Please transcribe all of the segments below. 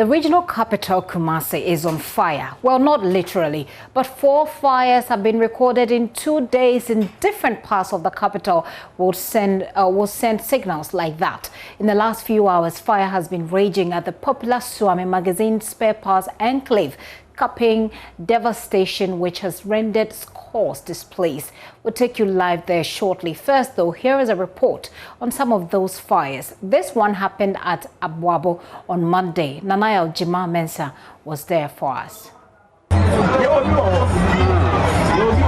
The regional capital, Kumasi, is on fire. Well, not literally, but 4 fires have been recorded in 2 days in different parts of the capital. Will send signals like that. In the last few hours, fire has been raging at the popular Suame magazine spare parts enclave, capping devastation which has rendered scores displaced. We'll take you live there shortly. First, though, here is a report on some of those fires. This one happened at Abuabo on Monday. Nanaya Jima Mensa was there for us.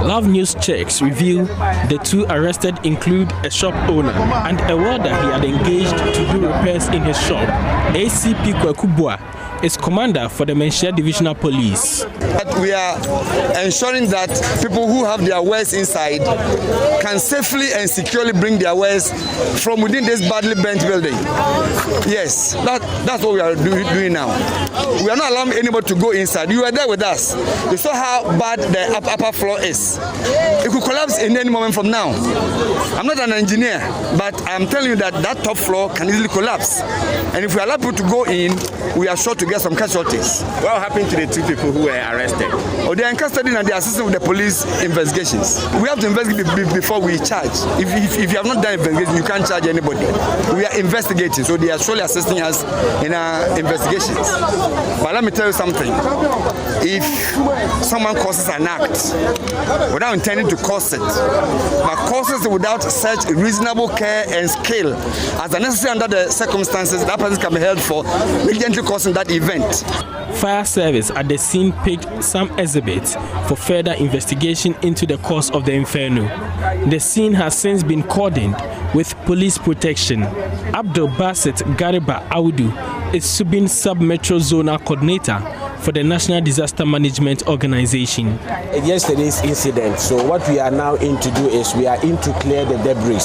Love News checks reveal the 2 arrested include a shop owner and a welder he had engaged to do repairs in his shop. ACP Kwekubua is commander for the Menshia Divisional Police. We are ensuring that people who have their wares inside can safely and securely bring their wares from within this badly burnt building. Yes, that's what we are doing now. We are not allowing anybody to go inside. You were there with us. You saw how bad the upper floor is. It could collapse in any moment from now. I'm not an engineer, but I'm telling you that that top floor can easily collapse. And if we allow people to go in, we are sure to get some casualties. What happened to the 2 people who were arrested? Oh, they are in custody and they are assisting with the police investigations. We have to investigate before we charge. If you have not done investigation, you can't charge anybody. We are investigating, so they are surely assisting us in our investigations. But let me tell you something. If someone causes an act without intending to cause it, but causes it without such reasonable care and skill as necessary under the circumstances, that person can be held for negligently causing that event. Fire service at the scene picked some exhibits for further investigation into the cause of the inferno. The scene has since been cordoned with police protection. Abdul Basit Gariba Audu is Subin Sub-Metro Zonal Coordinator for the National Disaster Management Organization. Yesterday's incident, so what we are now in to do is we are in to clear the debris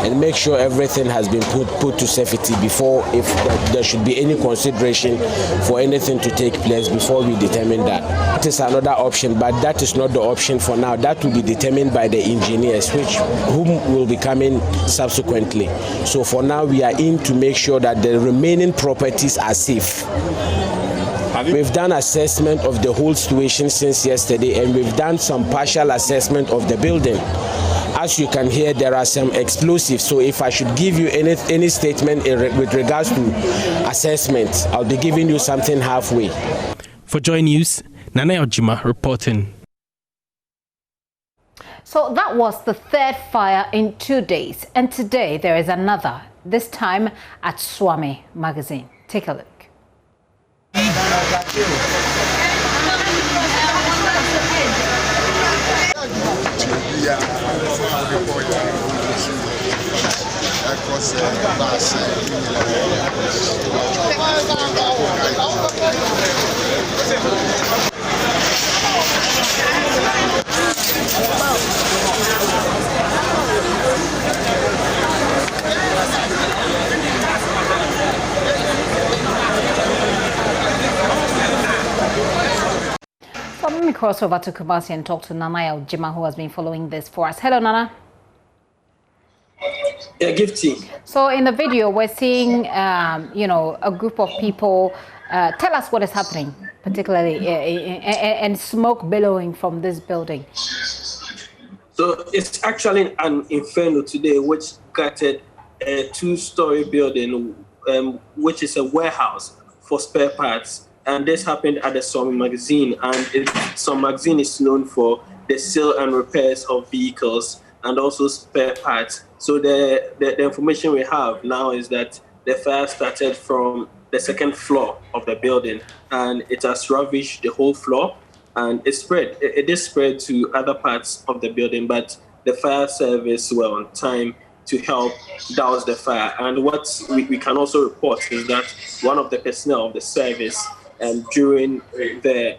and make sure everything has been put to safety before, if there should be any consideration for anything to take place before we determine that. That is another option, but that is not the option for now. That will be determined by the engineers, whom will be coming subsequently. So for now, we are in to make sure that the remaining properties are safe. We've done assessment of the whole situation since yesterday, and we've done some partial assessment of the building. As you can hear, there are some explosives, so if I should give you any statement with regards to assessment, I'll be giving you something halfway. For JoyNews, Nanaya Ojima reporting. So that was the 3rd fire in 2 days, and today there is another, this time at Suame magazine. Take a look. So let me cross over to Kumasi and talk to Nanaya Ojima, who has been following this for us. Hello, Nana. Yeah, Gifty. So in the video, we're seeing, a group of people. Tell us what is happening, particularly, and smoke billowing from this building. So it's actually an inferno today, which gutted a 2-story building, which is a warehouse for spare parts. And this happened at the Suame magazine. And Suame magazine is known for the sale and repairs of vehicles and also spare parts. So the information we have now is that the fire started from the 2nd floor of the building, and it has ravaged the whole floor, and it is spread to other parts of the building, but the fire service were on time to help douse the fire. And what we can also report is that one of the personnel of the service, during the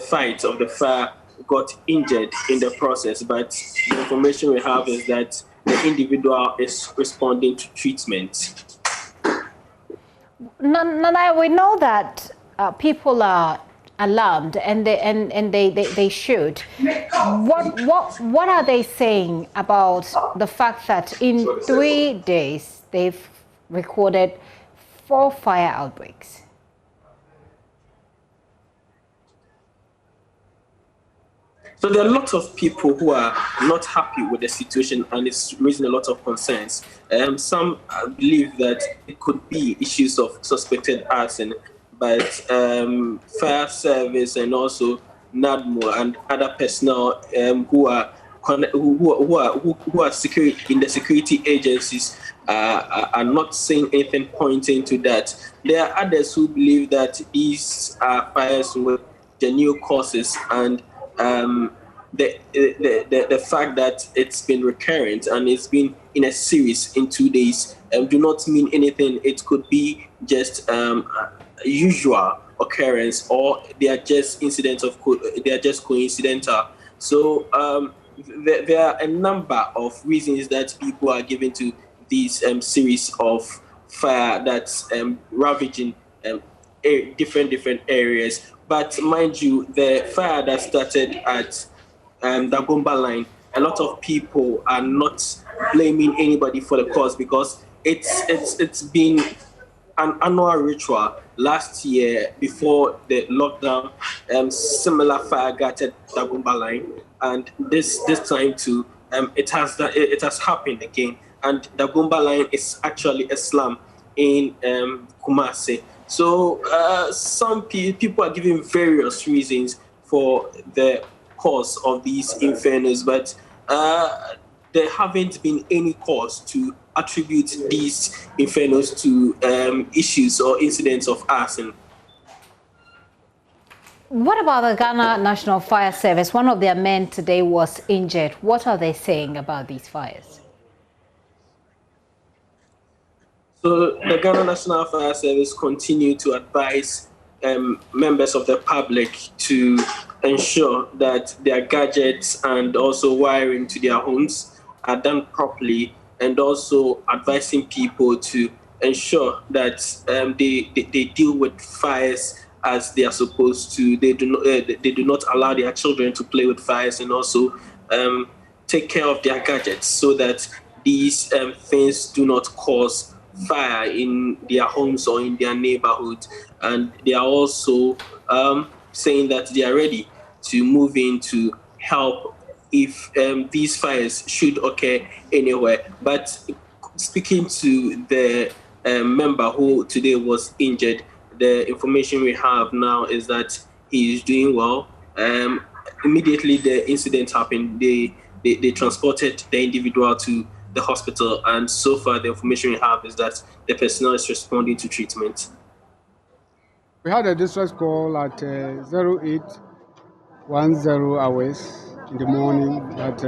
fight of the fire, got injured in the process, but the information we have is that the individual is responding to treatment. Nanaya, we know that people are alarmed, and they should. What are they saying about the fact that in 3 days they've recorded 4 fire outbreaks. So there are lots of people who are not happy with the situation, and it's raising a lot of concerns. Some believe that it could be issues of suspected arson, but fire service and also NADMO and other personnel who are security in the security agencies are not saying anything pointing to that. There are others who believe that these are fires with genuine causes, and the fact that it's been recurrent and it's been in a series in 2 days do not mean anything. It could be just usual occurrence, or they are just they are just coincidental. So there are a number of reasons that people are given to these series of fire that's ravaging different areas. But mind you, the fire that started at the Gomba line, a lot of people are not blaming anybody for the cause, because it's been an annual ritual. Last year, before the lockdown, similar fire got at the Gomba line, and this time too, it has happened again. And the Gomba line is actually a slum in Kumasi. So some people are giving various reasons for the cause of these infernos, but there haven't been any cause to attribute these infernos to issues or incidents of arson. What about the Ghana National Fire Service? One of their men today was injured. What are they saying about these fires? So the Ghana National Fire Service continue to advise members of the public to ensure that their gadgets and also wiring to their homes are done properly, and also advising people to ensure that they deal with fires as they are supposed to. They do not allow their children to play with fires, and also take care of their gadgets so that these things do not cause fire in their homes or in their neighborhood. And they are also saying that they are ready to move in to help if these fires should occur anywhere. But speaking to the member who today was injured, the information we have now is that he is doing well. Immediately the incident happened, they transported the individual to the hospital, and so far the information we have is that the personnel is responding to treatment. We had a distress call at 0810 hours in the morning that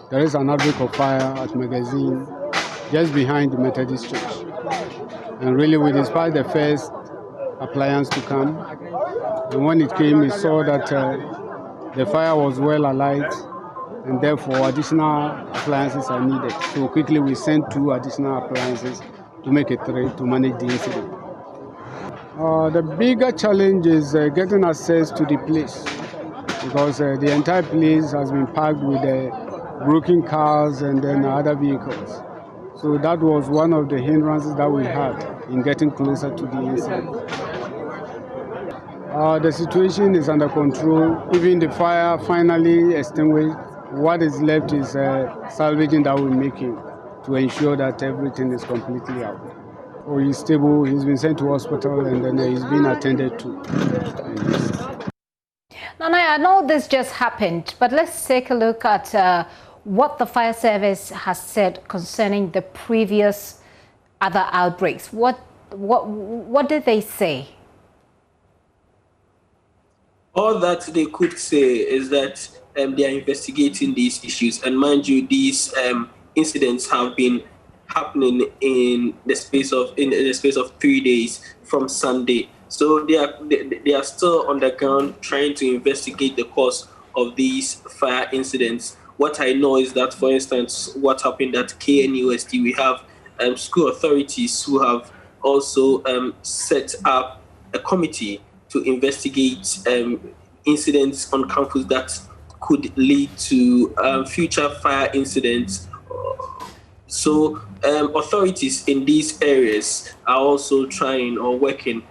there is an outbreak of fire at Magazine just behind the Methodist Church. And really we dispatched the first appliance to come, and when it came we saw that the fire was well alight, and therefore additional appliances are needed. So quickly we sent 2 additional appliances to make it 3 to manage the incident. The bigger challenge is getting access to the place, because the entire place has been packed with broken cars and then other vehicles. So that was one of the hindrances that we had in getting closer to the incident. The situation is under control. Even the fire finally extinguished. What is left is salvaging that we're making to ensure that everything is completely out. So he's stable, he's been sent to hospital, and then he's been attended to. Nana, I know this just happened, but let's take a look at what the fire service has said concerning the previous other outbreaks. What did they say? All that they could say is that they are investigating these issues, and mind you, these incidents have been happening in the space of 3 days from Sunday. So they are still on the ground trying to investigate the cause of these fire incidents. What I know is that, for instance, what happened at KNUST, we have school authorities who have also set up a committee to investigate incidents on campus that could lead to future fire incidents. So authorities in these areas are also trying or working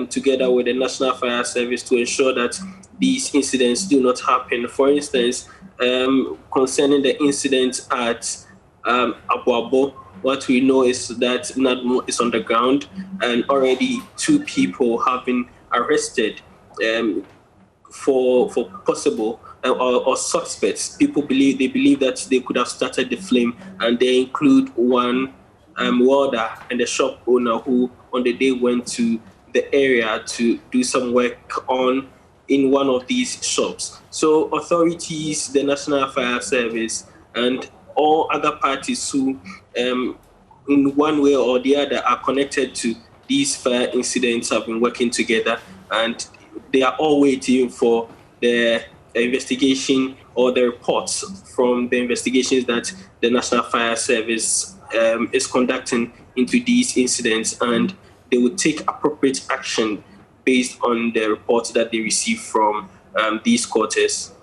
together with the National Fire Service to ensure that these incidents do not happen. For instance, concerning the incident at Abuabo, what we know is that NADMO is on the ground, and already 2 people have been arrested for possible or suspects. People believe that they could have started the flame, and they include one welder and the shop owner who on the day went to the area to do some work in one of these shops. So authorities, the National Fire Service, and all other parties who in one way or the other are connected to these fire incidents have been working together, and they are all waiting for the investigation or the reports from the investigations that the National Fire Service is conducting into these incidents, and they will take appropriate action based on the reports that they receive from these quarters.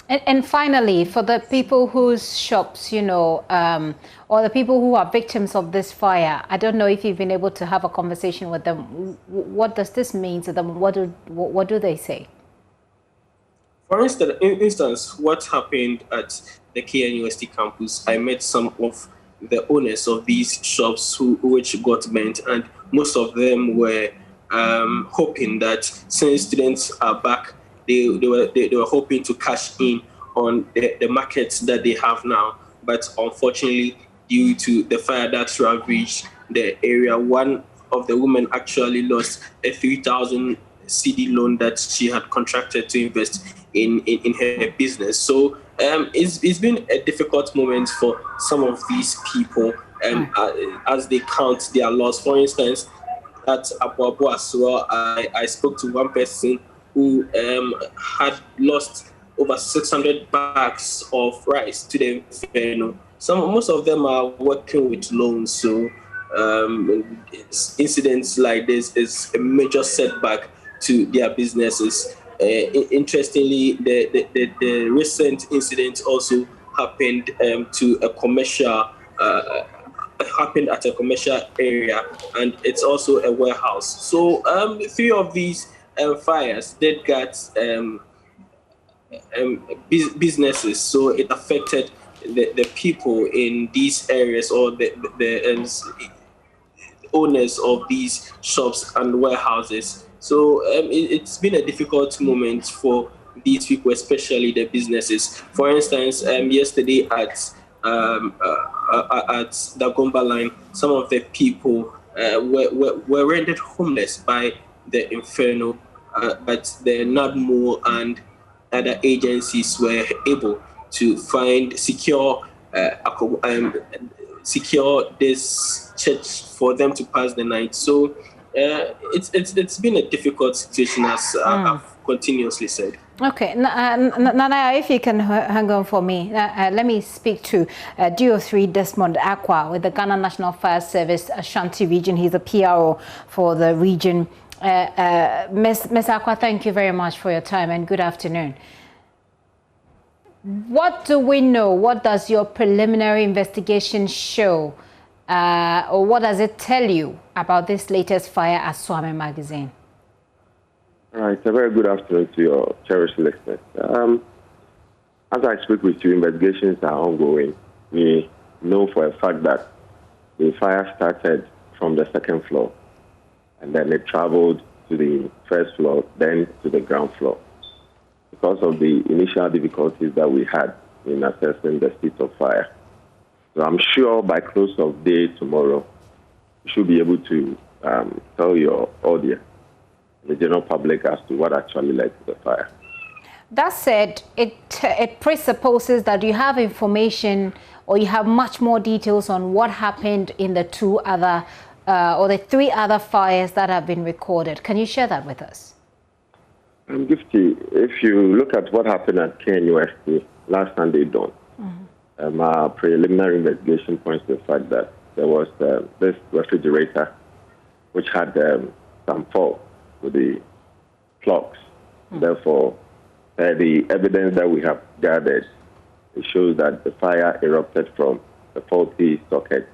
And finally, for the people whose shops, or the people who are victims of this fire, I don't know if you've been able to have a conversation with them. What does this mean to them? What do they say? For instance, what happened at the KNUST campus, I met some of the owners of these shops which got burnt, and most of them were hoping that since students are back, they were hoping to cash in on the markets that they have now. But unfortunately, due to the fire that ravaged the area, one of the women actually lost a 3,000 CD loan that she had contracted to invest in her business. So it's been a difficult moment for some of these people as they count their loss. For instance, at Abuabo as well, I spoke to one person who had lost over 600 bags of rice to the inferno. Most of them are working with loans, so incidents like this is a major setback to their businesses. Interestingly, the recent incident also happened happened at a commercial area, and it's also a warehouse. So 3 of these fires did get businesses, so it affected the people in these areas, or the owners of these shops and warehouses. So it's been a difficult moment for these people, especially the businesses. For instance, yesterday at the Gomba line, some of the people were rendered homeless by the inferno, but the NADMO and other agencies were able to secure this church for them to pass the night. So it's been a difficult situation, as I've continuously said. Okay, Nana, if you can hang on for me, let me speak to DO3 Desmond Aqua with the Ghana National Fire Service Ashanti region. He's a PRO for the region. Ms. Aqua, thank you very much for your time and good afternoon. What do we know? What does your preliminary investigation show? Or what does it tell you about this latest fire at Suame magazine? All right, a very good afternoon to your cherished listeners. As I speak with you, investigations are ongoing. We know for a fact that the fire started from the 2nd floor, and then it traveled to the 1st floor, then to the ground floor. Because of the initial difficulties that we had in assessing the state of fire. So I'm sure by close of day tomorrow, you should be able to tell your audience, the general public, as to what actually led to the fire. That said, it presupposes that you have information or you have much more details on what happened in the 2 other or the 3 other fires that have been recorded. Can you share that with us? Gifty, if you look at what happened at KNUST last Sunday dawn, our preliminary investigation points to the fact that there was this refrigerator which had some fault with the clocks. Therefore, the evidence that we have gathered, it shows that the fire erupted from a faulty socket,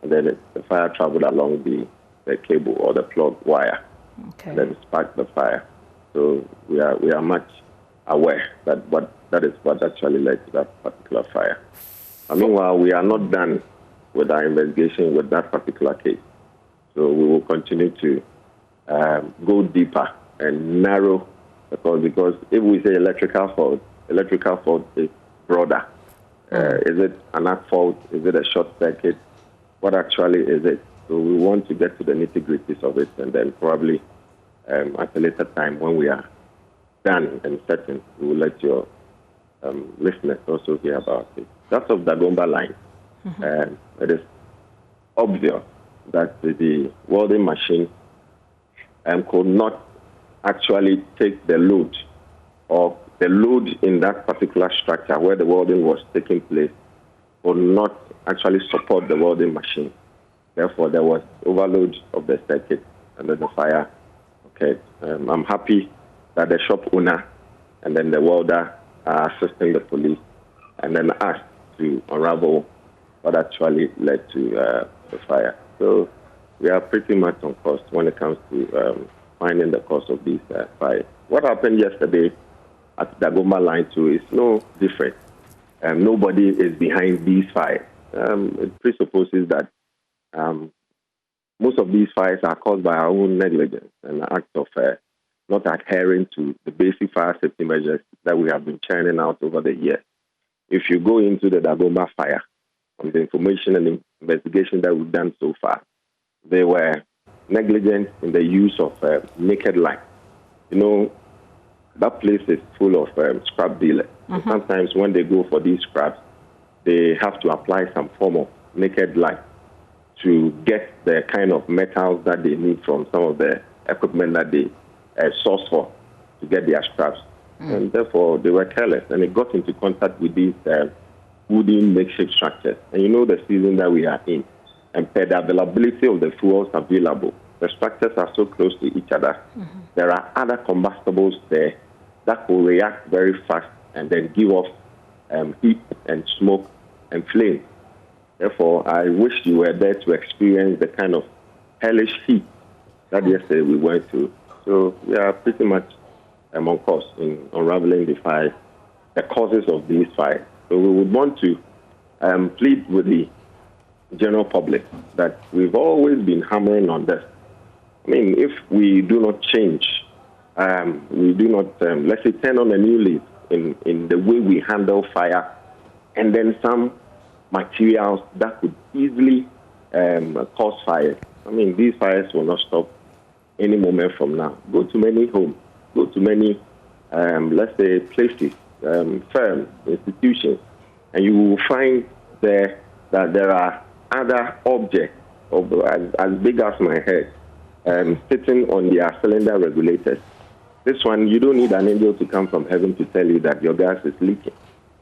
and then the fire traveled along the cable or the plug wire, and then it sparked the fire. So we are much aware that is what actually led to that particular fire. Meanwhile, we are not done with our investigation with that particular case. So we will continue to go deeper and narrow, because if we say electrical fault is broader. Is it an arc fault? Is it a short circuit? What actually is it? So we want to get to the nitty-gritties of it, and then probably at a later time when we are done and certain, we will let your listeners also hear about it. That's of the Dagomba line. It is obvious that the welding machine could not actually take the load, or the load in that particular structure where the welding was taking place would not actually support the welding machine. Therefore, there was overload of the circuit, and then the fire occurred. I'm happy that the shop owner and then the welder are assisting the police and then asked to unravel what actually led to the fire. So we are pretty much on course when it comes to finding the cause of these fires. What happened yesterday at the Dagomba line too is no different. Nobody is behind these fires. It presupposes that most of these fires are caused by our own negligence and the act of not adhering to the basic fire safety measures that we have been churning out over the years. If you go into the Dagomba fire, from the information and investigation that we've done so far, they were negligent in the use of naked light. You know, that place is full of scrap dealers. Sometimes when they go for these scraps, they have to apply some form of naked light to get the kind of metals that they need from some of the equipment that they source for to get their scraps. And therefore, they were careless, and it got into contact with these wooden makeshift structures. And you know the season that we are in, and per the availability of the fuels available, the structures are so close to each other. There are other combustibles there that will react very fast and then give off heat and smoke and flame. Therefore, I wish you were there to experience the kind of hellish heat that yesterday we went through. So we are pretty much on course in unraveling the causes of these fires. So we would want to plead with the general public that we've always been hammering on this. I mean, if we do not change, we do not, let's say, turn on a new leaf in the way we handle fire, and then some materials that could easily cause fires. I mean, these fires will not stop any moment from now. Go to many homes, go to many, let's say, places, firms, institutions, and you will find there that there are other objects as big as my head sitting on their cylinder regulators. This one, you don't need an angel to come from heaven to tell you that your gas is leaking.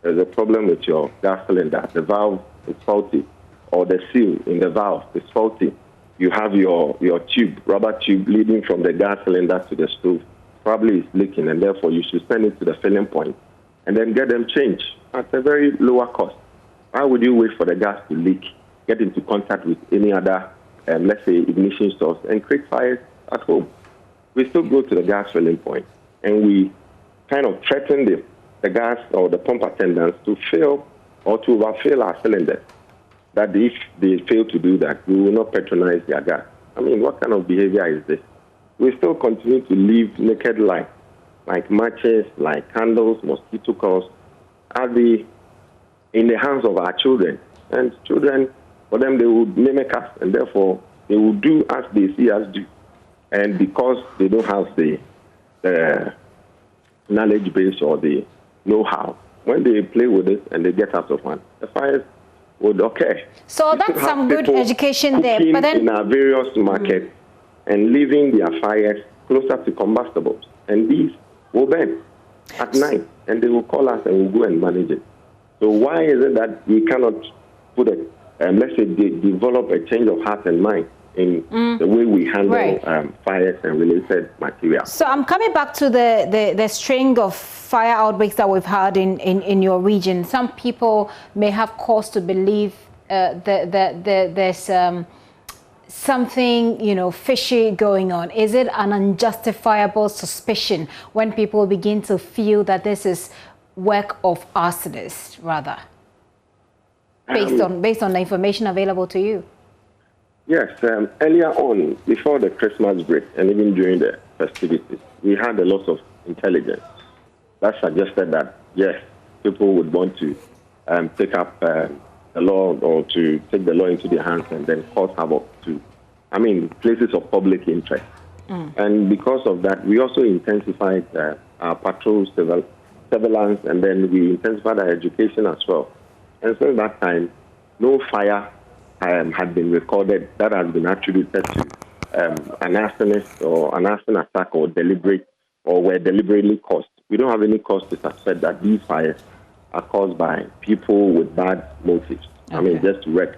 There's a problem with your gas cylinder. The valve is faulty, or the seal in the valve is faulty. You have your tube, rubber tube leading from the gas cylinder to the stove, probably is leaking, and therefore you should send it to the filling point and then get them changed at a very lower cost. Why would you wait for the gas to leak, get into contact with any other, let's say, ignition source, and create fires at home? We still go to the gas filling point, and we kind of threaten the gas or the pump attendants to fill or to overfill our cylinders, that if they fail to do that, we will not patronize their gas. I mean, what kind of behavior is this? We still continue to leave naked light, like matches, like candles, mosquito coils, in the hands of our children. And children, for them, they would mimic us, and therefore they will do as they see us do. And because they don't have the knowledge base or the know-how, when they play with it and they get out of hand, the fires would occur. So that's some good education there. But then, in our various markets and leaving their fires closer to combustibles, and these will burn at night, and they will call us and we'll go and manage it. So why is it that we cannot put let's say, develop a change of heart and mind in the way we handle fires and related materials? So I'm coming back to the string of fire outbreaks that we've had in your region. Some people may have cause to believe there's something, fishy going on? Is it an unjustifiable suspicion when people begin to feel that this is work of arsonists, rather, based on the information available to you? Yes, earlier on, before the Christmas break and even during the festivities, we had a lot of intelligence that suggested that, yes, people would want to take up the law or to take the law into their hands and then cause havoc to, places of public interest. And because of that, we also intensified our patrol surveillance, and then we intensified our education as well. And since that time, no fire had been recorded that has been attributed to an arsonist or an arson attack or deliberate or were deliberately caused. We don't have any cause to suspect that these fires are caused by people with bad motives. Okay. Just to wreak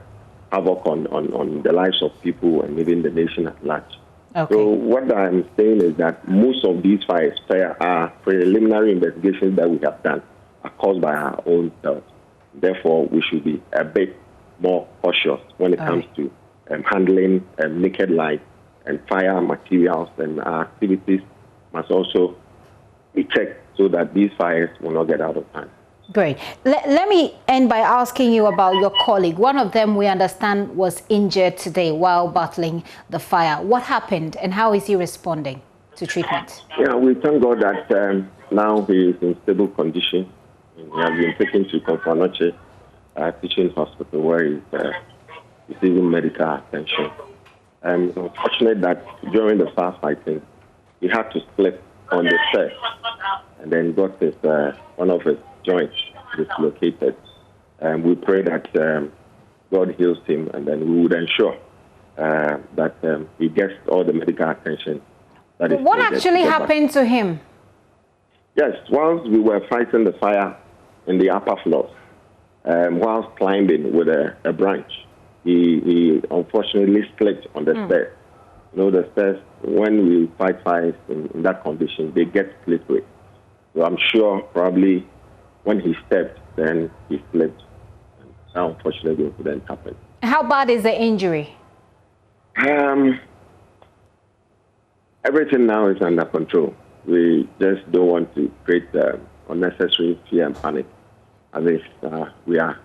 havoc on the lives of people and even the nation at large. Okay. So what I'm saying is that most of these fires are preliminary investigations that we have done are caused by our own selves. Therefore, we should be a bit more cautious when it comes to handling naked light and fire materials, and our activities must also be checked so that these fires will not get out of hand. Great. Let me end by asking you about your colleague. One of them, we understand, was injured today while battling the fire. What happened and how is he responding to treatment? Yeah, we thank God that now he is in stable condition. He has been taken to Kumasi Teaching Hospital where he's receiving medical attention. And unfortunate that during the firefighting, he had to slip on the stairs and then got his one of his joints dislocated. And we pray that God heals him, and then we would ensure that he gets all the medical attention that is What needed. actually happened to him? Yes, whilst we were fighting the fire in the upper floors, whilst climbing with a branch, he unfortunately slipped on the stairs. The stairs, when we fight fires in that condition, they get slippery. So I'm sure probably when he stepped, then he slipped. And that unfortunately incident happened. How bad is the injury? Everything now is under control. We just don't want to create unnecessary fear and panic. As if we are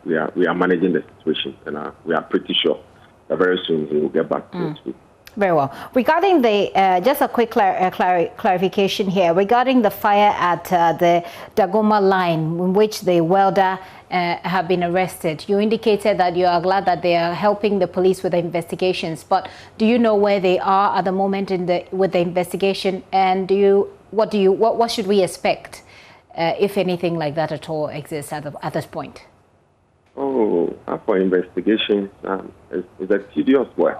managing the situation, and we are pretty sure that very soon he will get back to his feet. Very well. Regarding the, just a quick clarification here, regarding the fire at the Dagoma line, in which the welder have been arrested, you indicated that you are glad that they are helping the police with the investigations, but do you know where they are at the moment with the investigation, and what should we expect, if anything like that at all exists at this point? For investigation, it's a tedious work.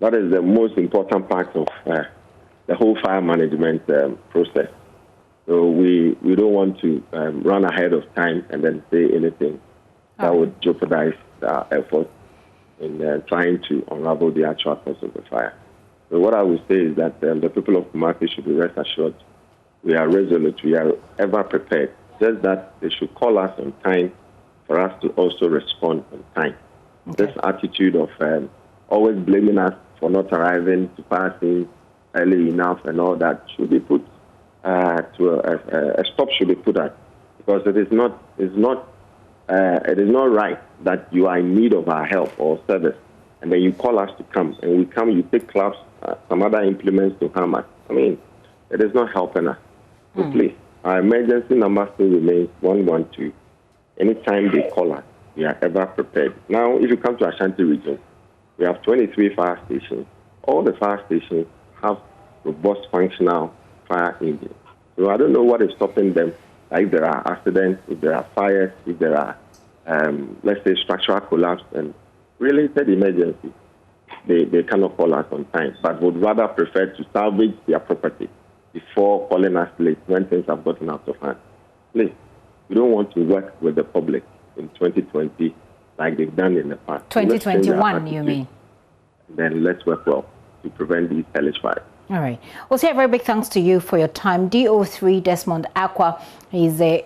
That is the most important part of the whole fire management process. So we don't want to run ahead of time and then say anything that would jeopardize our efforts in trying to unravel the actual cause of the fire. So what I would say is that the people of Kumasi should be rest assured. We are resolute. We are ever prepared. Just that they should call us on time for us to also respond on time. Okay. This attitude of always blaming us for not arriving to fire scene early enough and all that should be put a stop should be put at, because it is not right that you are in need of our help or service and then you call us to come, and we come, you take clubs, some other implements to harm us. It is not helping us. So please, our emergency number still remains 112. Anytime they call us, we are ever prepared. Now, if you come to Ashanti region, we have 23 fire stations. All the fire stations have robust functional fire engines. So I don't know what is stopping them. Like if there are accidents, if there are fires, if there are, let's say, structural collapse and related emergency, they cannot call us on time, but would rather prefer to salvage their property before calling us late when things have gotten out of hand. Please, we don't want to work with the public in 2020 like they've done in the past. 2021, you mean? Then let's work well to prevent these hellish fires. All right. Well, say a very big thanks to you for your time. DO3 Desmond Aqua is the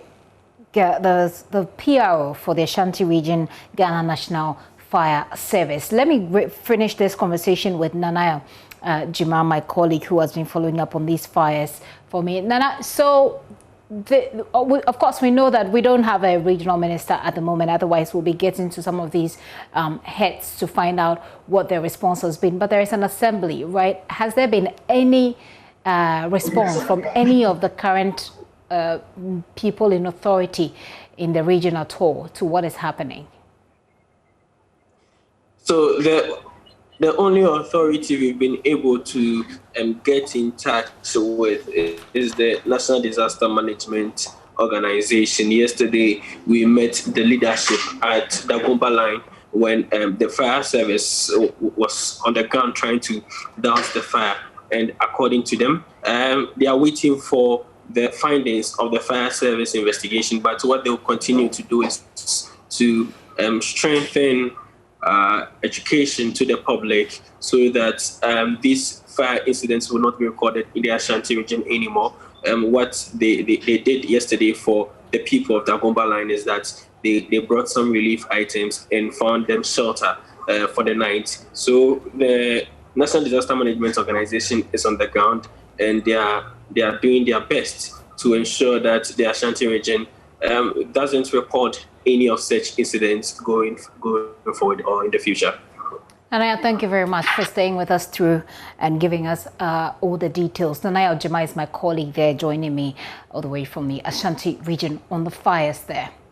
PRO for the Ashanti region Ghana National Fire Service. Let me finish this conversation with Nana Jima, my colleague who has been following up on these fires for me. Nana, so of course we know that we don't have a regional minister at the moment, otherwise we'll be getting to some of these heads to find out what their response has been. But there is an assembly, right? Has there been any response from any of the current people in authority in the region at all to what is happening? So the only authority we've been able to get in touch with is the National Disaster Management Organization. Yesterday, we met the leadership at the Gomba line when the fire service was on the ground trying to douse the fire. And according to them, they are waiting for the findings of the fire service investigation. But what they'll continue to do is to strengthen education to the public so that these fire incidents will not be recorded in the Ashanti region anymore. What they did yesterday for the people of the Gomba line is that they brought some relief items and found them shelter for the night. So the National Disaster Management Organization is on the ground, and they are doing their best to ensure that the Ashanti region doesn't record any of such incidents going forward or in the future. Nanaya, thank you very much for staying with us through and giving us all the details. Nanaya Ojima is my colleague there, joining me all the way from the Ashanti region on the fires there.